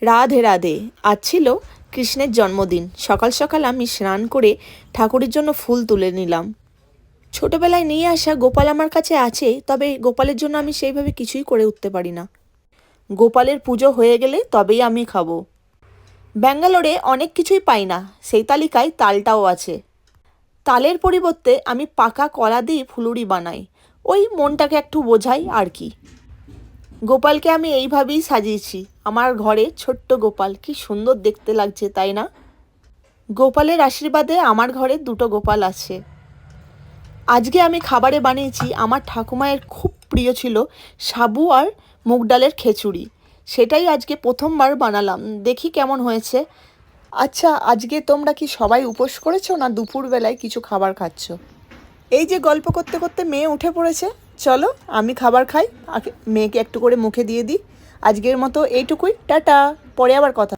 রাধে রাধে। আজ ছিল কৃষ্ণের জন্মদিন। সকাল সকাল আমি স্নান করে ঠাকুরের জন্য ফুল তুলে নিলাম। ছোটবেলায় নিয়ে আসা গোপাল আমার কাছে আছে, তবে গোপালের জন্য আমি সেইভাবে কিছুই করে উঠতে পারি না। গোপালের পুজো হয়ে গেলে তবেই আমি খাবো। ব্যাঙ্গালোরে অনেক কিছুই পাই না, সেই তালিকায় তালটাও আছে। তালের পরিবর্তে আমি পাকা কলা দিয়ে ফুলুরি বানাই, ওই মনটাকে একটু বোঝাই আর কি। গোপালকে আমি এইভাবেই সাজিয়েছি। আমার ঘরে ছোট্ট গোপাল, কি সুন্দর দেখতে লাগছে তাই না? গোপালের আশীর্বাদে আমার ঘরে দুটো গোপাল আছে। আজকে আমি খাবারে বানিয়েছি, আমার ঠাকুমায়ের খুব প্রিয় ছিল সাবু আর মুগ ডালের খিচুড়ি। সেটাই আজকে প্রথমবার বানালাম, দেখি কেমন হয়েছে। আচ্ছা, আজকে তোমরা কি সবাই উপোস করেছো, না দুপুরবেলায় কিছু খাবার খাচ্ছ? এই যে গল্প করতে করতে মেয়ে উঠে পড়েছে। চলো আমি খাবার খাই, মেয়েকে একটু করে মুখে দিয়ে দিই। আজকের মতো এইটুকুই, টাটা। পরে আবার কথা।